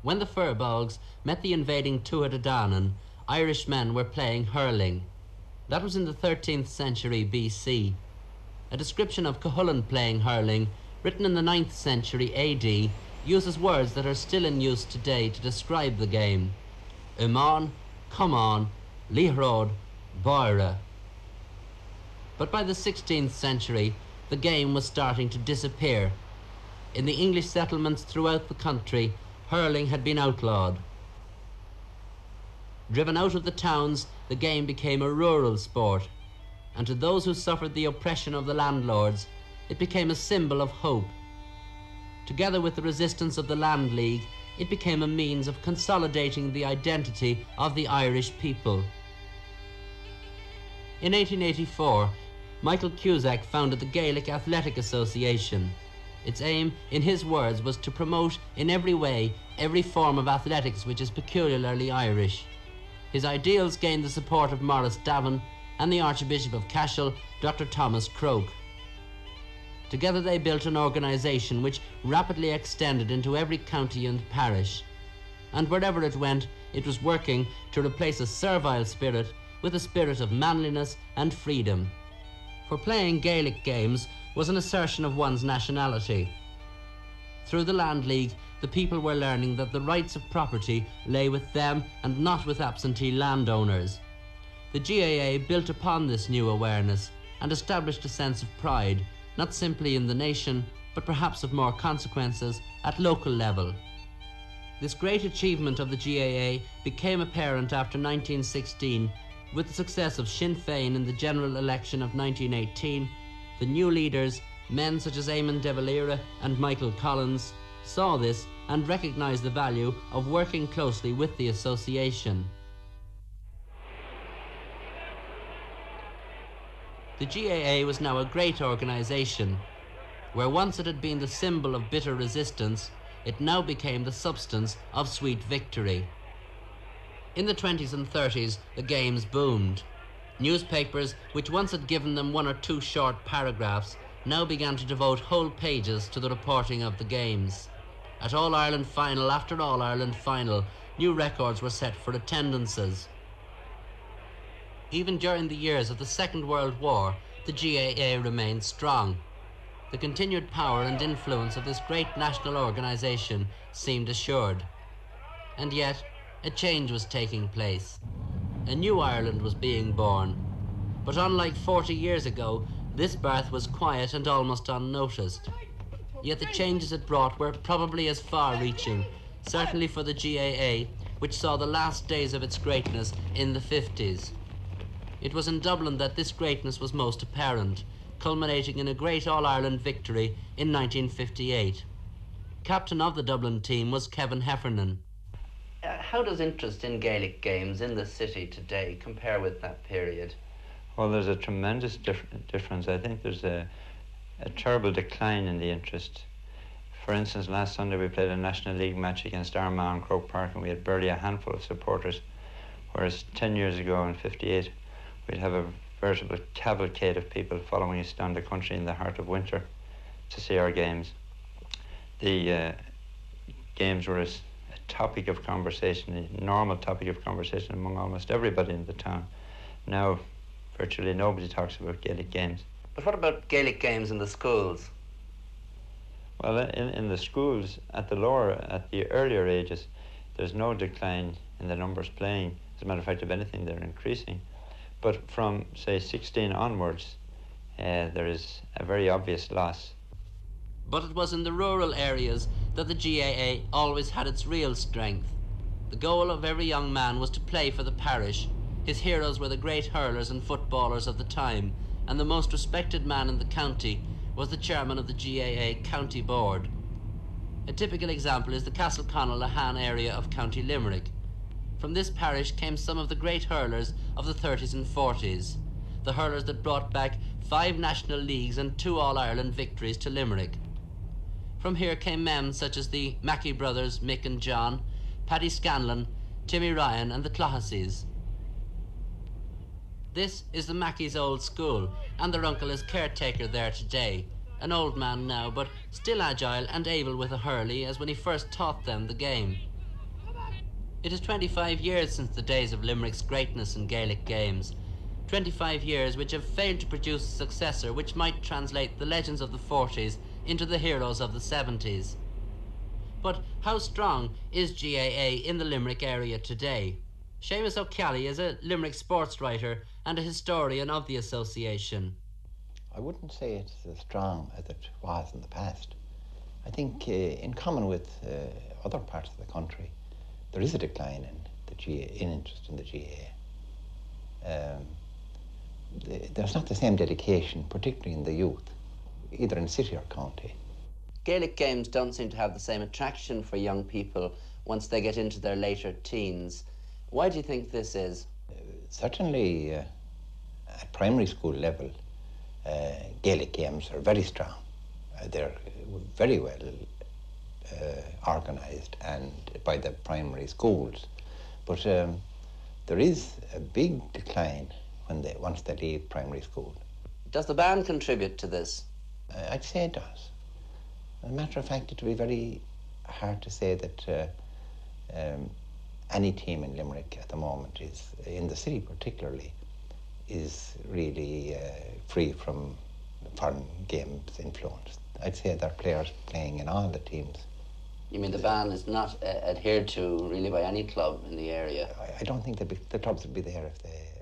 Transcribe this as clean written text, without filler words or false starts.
When the Firbolgs met the invading Tuatha De Danann, Irish men were playing hurling. That was in the 13th century BC. A description of Cuchulainn playing hurling, written in the 9th century AD, uses words that are still in use today to describe the game. Uman, come on, Lihrod, Boira. But by the 16th century, the game was starting to disappear. In the English settlements throughout the country, hurling had been outlawed. Driven out of the towns, the game became a rural sport, and to those who suffered the oppression of the landlords, it became a symbol of hope. Together with the resistance of the Land League, it became a means of consolidating the identity of the Irish people. In 1884, Michael Cusack founded the Gaelic Athletic Association. Its aim, in his words, was to promote in every way every form of athletics which is peculiarly Irish. His ideals gained the support of Maurice Davin and the Archbishop of Cashel, Dr. Thomas Croke. Together they built an organisation which rapidly extended into every county and parish. And wherever it went, it was working to replace a servile spirit with a spirit of manliness and freedom. For playing Gaelic games was an assertion of one's nationality. Through the Land League, the people were learning that the rights of property lay with them and not with absentee landowners. The GAA built upon this new awareness and established a sense of pride, not simply in the nation, but perhaps of more consequences at local level. This great achievement of the GAA became apparent after 1916 with the success of Sinn Féin in the general election of 1918. The new leaders, men such as Eamon de Valera and Michael Collins, saw this and recognised the value of working closely with the association. The GAA was now a great organisation. Where once it had been the symbol of bitter resistance, it now became the substance of sweet victory. In the 20s and 30s, the games boomed. Newspapers, which once had given them one or two short paragraphs, now began to devote whole pages to the reporting of the games. At All-Ireland final after All-Ireland final, new records were set for attendances. Even during the years of the Second World War, the GAA remained strong. The continued power and influence of this great national organisation seemed assured. And yet, a change was taking place. A new Ireland was being born. But unlike 40 years ago, this birth was quiet and almost unnoticed. Yet the changes it brought were probably as far-reaching, certainly for the GAA, which saw the last days of its greatness in the 50s. It was in Dublin that this greatness was most apparent, culminating in a great All-Ireland victory in 1958. Captain of the Dublin team was Kevin Heffernan. How does interest in Gaelic games in the city today compare with that period? Well, there's a tremendous difference. I think there's a terrible decline in the interest. For instance, last Sunday we played a National League match against Armagh in Croke Park and we had barely a handful of supporters, whereas 10 years ago in 58 we'd have a veritable cavalcade of people following us down the country in the heart of winter to see our games. The games were a topic of conversation, a normal topic of conversation among almost everybody in the town. Now, virtually nobody talks about Gaelic games. But what about Gaelic games in the schools? Well, in the schools, at the earlier ages, there's no decline in the numbers playing. As a matter of fact, if anything, they're increasing. But from, say, 16 onwards, there is a very obvious loss. But it was in the rural areas that the GAA always had its real strength. The goal of every young man was to play for the parish. His heroes were the great hurlers and footballers of the time, and the most respected man in the county was the chairman of the GAA County Board. A typical example is the Castleconall-Lahan area of County Limerick. From this parish came some of the great hurlers of the 30s and 40s, the hurlers that brought back 5 National Leagues and 2 All-Ireland victories to Limerick. From here came men such as the Mackey brothers, Mick and John, Paddy Scanlon, Timmy Ryan and the Clohasseys. This is the Mackey's old school, and their uncle is caretaker there today, an old man now, but still agile and able with a hurley as when he first taught them the game. It is 25 years since the days of Limerick's greatness in Gaelic games. 25 years which have failed to produce a successor which might translate the legends of the 40s into the heroes of the 70s. But how strong is GAA in the Limerick area today? Seamus O'Kelly is a Limerick sports writer and a historian of the association. I wouldn't say it's as strong as it was in the past. I think in common with other parts of the country, there is a decline in the GAA, in interest in the GAA. There's not the same dedication, particularly in the youth, either in city or county. Gaelic games don't seem to have the same attraction for young people once they get into their later teens. Why do you think this is? Certainly at primary school level, Gaelic games are very strong. They're very well organised and by the primary schools. But there is a big decline once they leave primary school. Does the band contribute to this? I'd say it does. As a matter of fact, it would be very hard to say that any team in Limerick at the moment is, in the city particularly, is really free from foreign games influence. I'd say there are players playing in all the teams. You mean the ban is not adhered to really by any club in the area? I don't think the clubs would be there if they